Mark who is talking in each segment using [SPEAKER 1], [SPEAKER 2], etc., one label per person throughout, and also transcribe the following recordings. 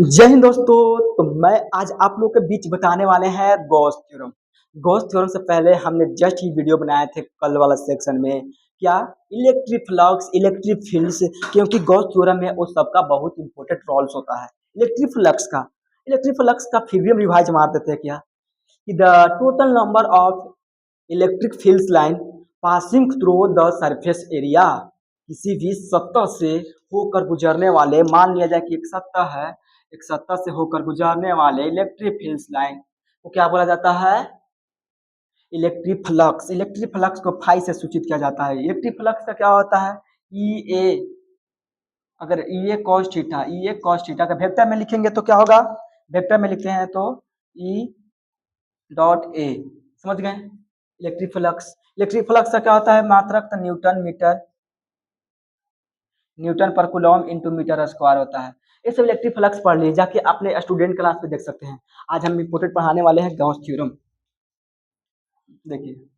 [SPEAKER 1] जय हिंद दोस्तों। तो मैं आज आप लोग के बीच बताने वाले हैं गॉस थ्योरम। गॉस थ्योरम से पहले हमने जस्ट ही वीडियो बनाए थे कल वाला सेक्शन में, क्या इलेक्ट्रिक फ्लक्स, इलेक्ट्रिक फील्ड्स, क्योंकि गॉस थ्योरम में वो सबका बहुत इंपॉर्टेंट रोल्स होता है। इलेक्ट्रिक फ्लक्स का फिर भी हम रिवाइज मार देते हैं क्या कि the total number of electric fields line passing through the surface area, किसी भी सतह से होकर गुजरने वाले, मान लिया जाए कि एक सतह है, एक सतह से होकर गुजरने वाले इलेक्ट्रिक फील्ड्स लाइन को क्या बोला जाता है? Electric flux. इलेक्ट्रिक फ्लक्स को फाई से सूचित किया जाता है। इलेक्ट्रिक फ्लक्स का क्या होता है? ई ए, अगर ई ए कॉस थीटा, ई ए कॉस थीटा का वेक्टर में लिखेंगे तो क्या होगा? वेक्टर में लिखते हैं तो ई डॉट ए, समझ गए? इलेक्ट्रिक फ्लक्स का क्या होता है? मात्रक तो न्यूटन पर कूलम इंटू मीटर स्क्वायर होता है। ये सब इलेक्ट्रिक फ्लक्स पढ़ लीजिए, जाके अपने स्टूडेंट क्लास में देख सकते हैं। आज हम इंपोर्टेंट पढ़ाने वाले हैं गॉस थ्योरम। देखिए,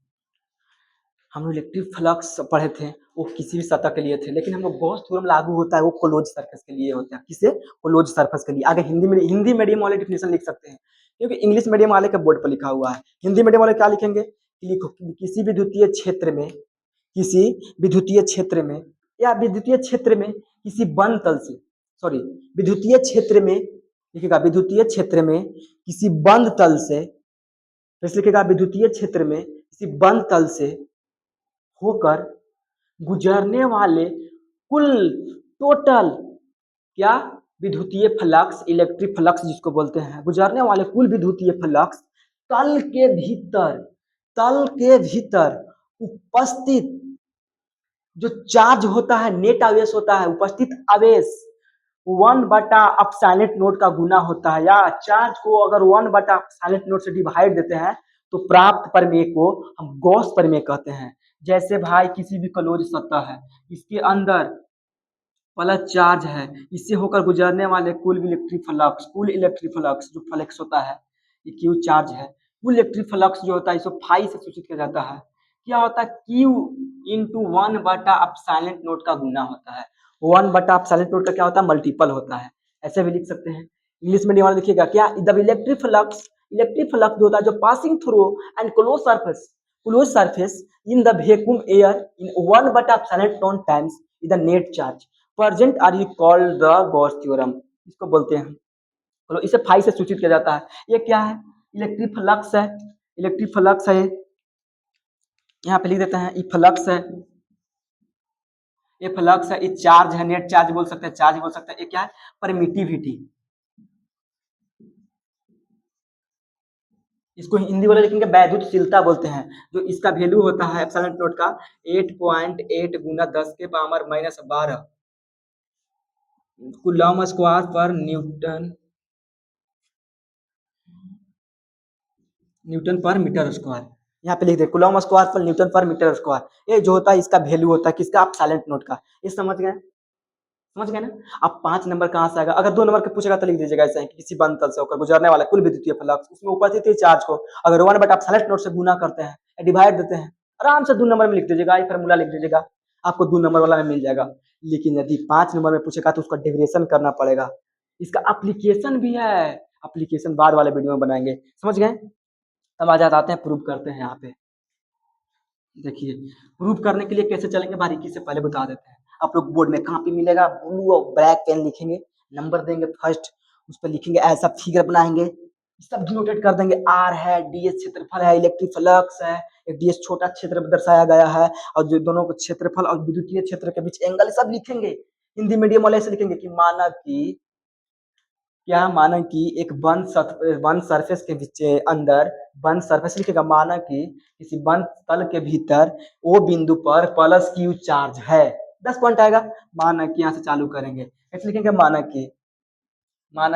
[SPEAKER 1] हम इलेक्ट्रिक फ्लक्स पढ़े थे, वो किसी भी सतह के लिए थे, लेकिन हम लोग गॉस थ्योरम लागू होता है वो क्लोज सरफेस के लिए होता है। किसे? क्लोज सरफेस के लिए। आगे हिंदी मीडियम वाले डिफिनेशन लिख सकते हैं, क्योंकि इंग्लिश मीडियम वाले के बोर्ड पर लिखा हुआ है। हिंदी मीडियम वाले क्या लिखेंगे? लिखो किसी विद्युतीय क्षेत्र में, किसी विद्युतीय क्षेत्र में या विद्युतीय क्षेत्र में किसी बंद तल से, सॉरी, विद्युतीय क्षेत्र में लिखेगा, विद्युतीय क्षेत्र में किसी बंद तल से, फिर लिखेगा विद्युतीय क्षेत्र में किसी बंद तल से होकर गुजरने वाले कुल टोटल, क्या, विद्युतीय फ्लक्स, इलेक्ट्रिक फ्लक्स जिसको बोलते हैं, गुजरने वाले कुल विद्युतीय फ्लक्स तल के भीतर, तल के भीतर उपस्थित जो चार्ज होता है, नेट आवेश होता है, उपस्थित आवेश 1/ε0 का गुना होता है। या चार्ज को अगर 1/ε0 से डिवाइड देते हैं तो प्राप्त प्रमेय को हम गॉस प्रमेय कहते हैं। जैसे भाई किसी भी क्लोज सतह है, इसके अंदर प्लस चार्ज है, इससे होकर गुजरने वाले कुल इलेक्ट्रिक फ्लक्स जो फ्लक्स होता है, ये क्यू चार्ज है। कुल इलेक्ट्रिक फ्लक्स जो होता है इसको फाई से सूचित किया जाता है। क्या होता है? क्यू इंटू 1/ε0 का गुना होता है। 1/ε0 का क्या होता है? मल्टीपल होता है। ऐसे भी लिख सकते हैं। इंग्लिश मीडियम वाला लिखिएगा क्या? द इलेक्ट्रिक फ्लक्स जो होता है जो passing through and close surface in the vacuum air in 1/ε0 times the net charge present are you called the Gauss theorem, इसको बोलते हैं। तो इसे फाई से सूचित किया जाता है। ये क्या है? इलेक्ट्रिक फ्लक्स है। इलेक्ट्रिक फ्लक्स है, यहाँ पे लिख देते हैं ये फ्लक्स है, ये फ्लक्स है, ये चार्ज है, नेट चार्ज बोल सकते हैं, चार्ज बोल सकते हैं। ये क्या है? परमिटिविटी। इसको हिंदी वाले लिखेंगे वैद्युतशीलता बोलते हैं। जो इसका वैल्यू होता है एप्सिलॉन नॉट का 8.8 गुना 10 के पावर -12 कूलम स्क्वायर पर न्यूटन पर मीटर स्क्वायर। यहाँ पे लिख दे कूलम स्क्वायर पर न्यूटन पर मीटर स्क्वायर। ये जो होता है इसका वैल्यू होता है किसका? एप्सिलॉन नॉट का। ये समझ गए? समझ गए ना? अब 5 नंबर कहाँ से आएगा? अगर 2 नंबर के पूछेगा तो लिख दीजिएगा ऐसा है कि किसी बंद तल से होकर गुजरने वाला कुल विद्युतीय फ्लक्स, उसमें उपस्थित चार्ज को अगर 1/ε0 से गुना करते हैं, डिवाइड देते हैं, आराम से 2 नंबर में लिख दीजिएगा, ये फार्मूला लिख दीजिएगा, आपको 2 नंबर वाला में मिल जाएगा। लेकिन यदि 5 नंबर में पूछेगा तो उसका डेरिवेशन करना पड़ेगा। इसका एप्लीकेशन भी है, एप्लीकेशन बाद वाले वीडियो में बनाएंगे। समझ गए? अब आ जाते हैं, प्रूव करते हैं। यहाँ पे देखिए, प्रूव करने के लिए कैसे चलेंगे बारीकी से पहले बता देते हैं। आप लोग बोर्ड में कॉपी मिलेगा, ब्लू और ब्लैक पेन लिखेंगे, नंबर देंगे फर्स्ट, उस पर लिखेंगे, ऐसा फिगर बनाएंगे, सब डिनोटेट कर देंगे। आर है, डीएस क्षेत्रफल है, इलेक्ट्रिक फ्लक्स है, एक डीएस छोटा क्षेत्र दर्शाया गया है, और जो दोनों को क्षेत्रफल और विद्युतीय क्षेत्र के बीच एंगल, सब लिखेंगे। हिंदी मीडियम वाले ऐसे लिखेंगे कि माना कि एक बंद सरफेस के बीच अंदर बंद सरफेस लिखेगा, माना कि किसी बंद तल के भीतर वो बिंदु पर प्लस क्यू चार्ज है। 10 पॉइंट आएगा। माना कि यहाँ से चालू करेंगे, ऐसे लिखेंगे माना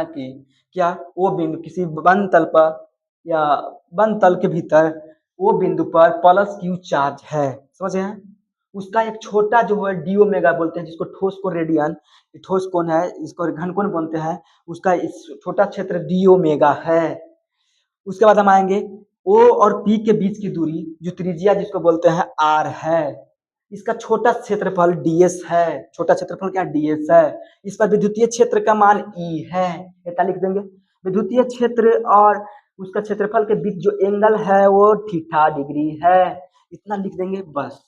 [SPEAKER 1] कि क्या वो बिंदु किसी बंद तल पर या बंद तल के भीतर वो बिंदु पर प्लस क्यू चार्ज है। समझे हैं? उसका एक छोटा जो है डी ओमेगा बोलते हैं, जिसको ठोस कोण रेडियन, ठोस कोण है, इसको घन कोण बोलते हैं, उसका इस छोटा क्षेत्र डी ओमेगा है। उसके बाद हम आएंगे ओ और पी के बीच की दूरी, जो त्रिज्या जिसको बोलते हैं आर है। इसका छोटा क्षेत्रफल ds है, छोटा क्षेत्रफल क्या ds है। इस पर विद्युतीय क्षेत्र का मान E है, इतना लिख देंगे। विद्युतीय क्षेत्र और उसका क्षेत्रफल के बीच जो एंगल है वो थीटा डिग्री है, इतना लिख देंगे बस।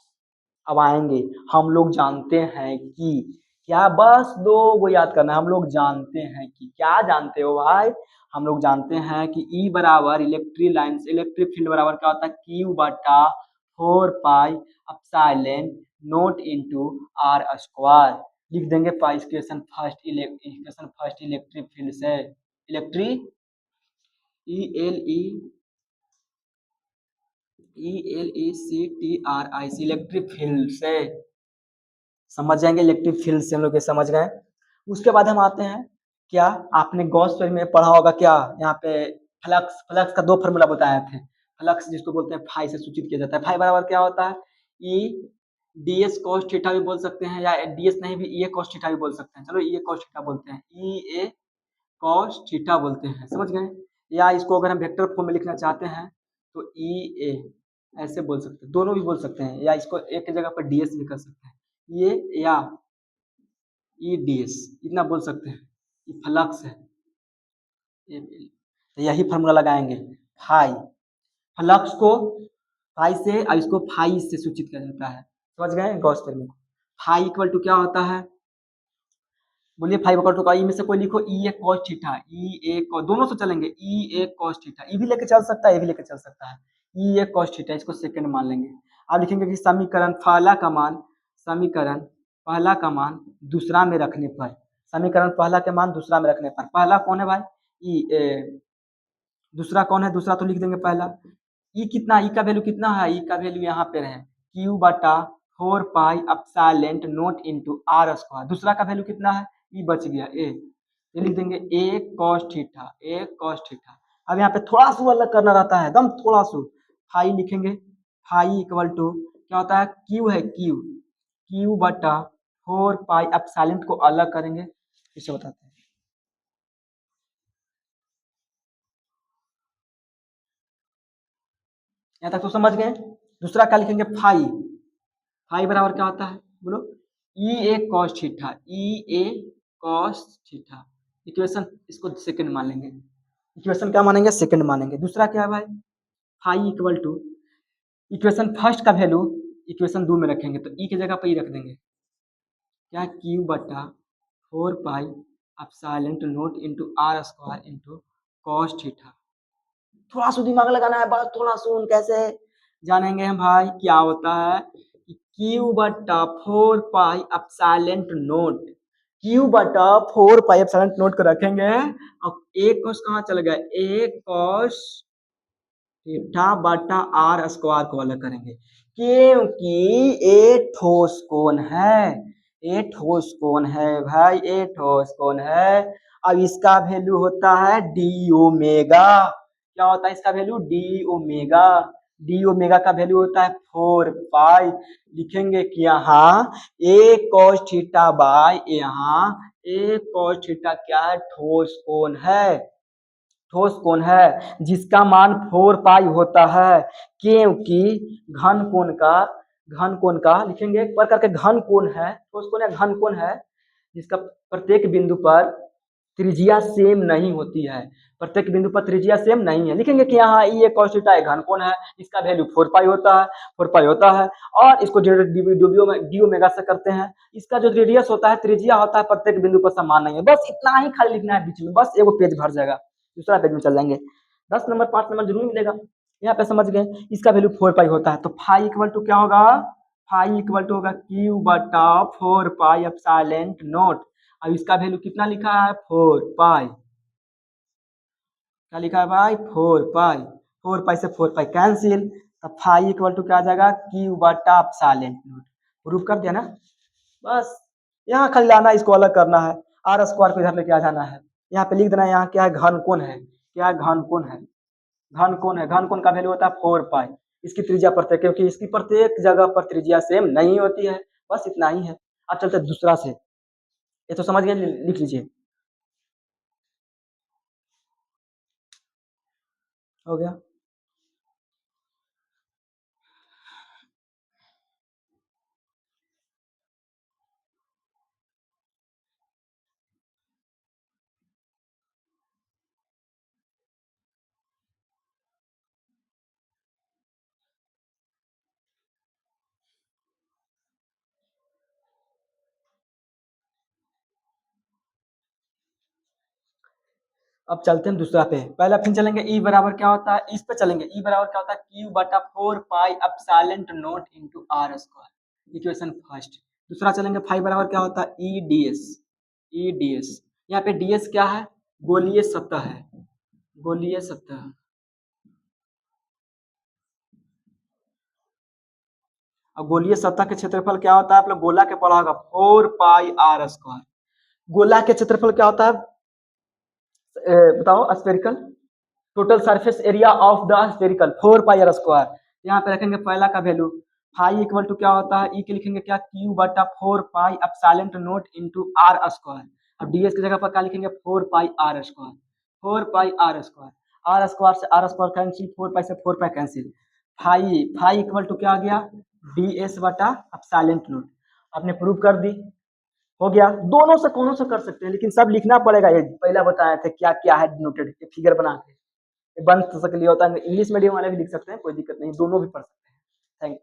[SPEAKER 1] अब आएंगे, हम लोग जानते हैं कि क्या, बस दो वो याद करना है। हम लोग जानते हैं कि, क्या जानते हो भाई, हम लोग जानते हैं कि E बराबर इलेक्ट्रिक लाइन, इलेक्ट्रिक फील्ड बराबर क्या होता है Q बटा 4 pi epsilon not into r square. लिख देंगे इक्वेशन फर्स्ट इलेक्ट्रिक फील्ड से, इलेक्ट्रिक ELECTRIC इलेक्ट्रिक फील्ड से, समझ जाएंगे। इलेक्ट्रिक फील्ड से हम लोग ये समझ गए। उसके बाद हम आते हैं, क्या आपने गॉस थ्योरम में पढ़ा होगा, क्या यहाँ पे फ्लक्स, फ्लक्स का दो फार्मूला बताए थे। फ्लक्स जिसको बोलते हैं फाई से सूचित किया जाता है। फाई बराबर क्या होता है, E D S cos theta भी बोल सकते हैं, या डी एस नहीं भी ई ए कॉस थीटा भी बोल सकते हैं। चलो ई ए कॉस थीटा बोलते हैं, ई ए कॉस थीटा बोलते हैं, समझ गए। या इसको अगर हम वेक्टर फॉर्म में लिखना चाहते हैं तो ई ए ऐसे बोल सकते हैं, दोनों भी बोल सकते हैं, या इसको एक की जगह पर डी एस भी कर सकते हैं, ये या ई डी एस इतना बोल सकते हैं। ये फ्लक्स है, तो यही फार्मूला लगाएंगे। फाई, फ्लक्स को फाई से और इसको फाई से सूचित किया जाता है, समझ गए गॉस थ्योरम में। फाई इक्वल टू क्या होता है, बोलिए फाइव इक्वल टू का, ई में से कोई लिखो, ई ए कॉस थीटा, ई ए कॉस, दोनों से चलेंगे, ई ए कॉस थीटा, ई भी लेके चल सकता है, ए भी लेके चल सकता है, ई ए कॉस थीटा, इसको सेकंड मान लेंगे। अब लिखेंगे कि समीकरण पहला का मान, समीकरण पहला का मान दूसरा में रखने पर, समीकरण पहला के मान दूसरा में रखने पर, पहला कौन है भाई, ई ए, दूसरा कौन है, दूसरा तो लिख देंगे पहला। ई कितना, ई का वैल्यू कितना है, ई का वैल्यू यहाँ पे है क्यू बटा 4 pi epsilon not into are square. दूसरा का वैल्यू कितना है, ई बच गया ए, ये लिख देंगे ए कॉस थीटा, ए कॉस थीटा। अब यहाँ पे थोड़ा सा अलग करना रहता है, एकदम थोड़ा सा, फाई लिखेंगे, फाई इक्वल टू क्या होता है, क्यू है, क्यू, क्यू बटा 4 पाई एप्सिलॉन को अलग करेंगे, इसे बताते हैं। यहाँ तक तो समझ गए। दूसरा क्या लिखेंगे, फाई, फाई बराबर क्या होता है बोलो, ई ए कॉस थीटा, ई ए कॉस थीटा। इक्वेशन इसको सेकंड मान लेंगे, इक्वेशन क्या मानेंगे, सेकंड मानेंगे। दूसरा क्या है भाई, phi equal to, equation first का वैल्यू इक्वेशन दो में रखेंगे, तो ई की जगह पर ई रख देंगे, क्या क्यू बटा 4 pi epsilon not into are square into cos theta. थोड़ा सा दिमाग लगाना है, बस थोड़ा सा, कैसे जानेंगे हम भाई, क्या होता है कि क्यू बटा 4 पाई एप्सिलॉन नोट, क्यू बटा 4 पाई एप्सिलॉन नोट को रखेंगे, और ए कॉस कहाँ चल गया, ए कॉस थीटा बटा आर स्क्वायर को अलग करेंगे, क्योंकि ए ठोस कोण है, ए ठोस कोण है भाई, ए ठोस कोण है। अब इसका वैल्यू होता है डी ओमेगा, क्या होता है इसका value, D omega, D omega का वैल्यू होता है 4 पाई। लिखेंगे कि यहाँ ए कॉस थीटा बाय, यहाँ ए कॉस थीटा क्या है, ठोस कोण है, ठोस कोण है, जिसका मान 4 पाई होता है, क्योंकि घन कोण का, घन कोण का लिखेंगे एक प्रकार के घन कोण है, ठोस कोण या घन कोण है, जिसका प्रत्येक बिंदु पर त्रिज्या सेम नहीं होती है, प्रत्येक बिंदु पर त्रिज्या सेम नहीं है। लिखेंगे कि यहाँ ये cos थीटा एक घन कोण है, इसका वैल्यू 4 पाई होता है, 4 पाई होता है, और इसको डी ओमेगा से करते हैं। इसका जो रेडियस होता है, त्रिज्या होता है, प्रत्येक बिंदु पर समान नहीं है। बस इतना ही खाली लिखना है बीच में, बस एगो पेज भर जाएगा, दूसरा पेज में चल जाएंगे, 10 नंबर 5 नंबर जरूर मिलेगा। यहाँ पे समझ गए, इसका वैल्यू 4 पाई होता है, तो फाई इक्वल टू क्या होगा, फाई इक्वल टू होगा क्यू बटा 4 पाई एप्सिलॉन नॉट। अब इसका वैल्यू कितना लिखा है, 4 पाई, क्या लिखा है भाई, 4 पाई, 4 पाई से 4 पाई कैंसिल, तो फाई इक्वल टू क्या आ जाएगा, क्यू बटा एप्सिलॉन नॉट। प्रूफ कर दिया ना, बस यहाँ खाली लाना, इसको अलग करना है, आर स्क्वायर को इधर लेके आ जाना है, यहाँ पे लिख देना है, यहाँ क्या है, घन कोण है, क्या है, घन कोण है, घन कोण है, घन कोण का वैल्यू होता है 4 पाई। इसकी त्रिज्या प्रत्येक, क्योंकि इसकी प्रत्येक जगह पर त्रिज्या सेम नहीं होती है, बस इतना ही है। अब चलते दूसरा से, ये तो समझ गए, लिख लीजिए, हो गया। अब चलते हैं दूसरा पे, पहला फिर चलेंगे ई बराबर क्या होता है, इस पे चलेंगे, ई बराबर क्या होता है क्यू बटा 4 pi epsilon not into are square, equation first. दूसरा चलेंगे फाई बराबर क्या होता है E D S, E D S, यहाँ पे डी एस क्या है, गोलीय सतह है, गोलीय सतह। और गोलीय सतह के क्षेत्रफल क्या होता है, आप लोग गोला के पढ़ा होगा 4 पाई आर स्क्वायर। गोला के क्षेत्रफल क्या होता है, बताओ, spherical total surface area of the spherical 4 pi are square. यहाँ पे रखेंगे पहला का वैल्यू फाई इक्वल टू क्या होता है, ई के लिखेंगे क्या क्यू बटा 4 pi epsilon not into are square. अब डीएस की जगह पर क्या लिखेंगे 4 pi are square, 4 pi are square, R square से आर स्क्वायर कैंसिल, 4 पाई से 4 pi cancel, phi phi equal to क्या आ गया डी एस बटा एप्सिलॉन नॉट। आपने प्रूव कर दी, हो गया। दोनों से कोनो से कर सकते हैं, लेकिन सब लिखना पड़ेगा, ये पहला बताया था क्या क्या है डिनोटेड, फिगर बना के बन सके लिए होता है। इंग्लिश मीडियम वाले भी लिख सकते हैं, कोई दिक्कत नहीं, दोनों भी पढ़ सकते हैं। Thank you.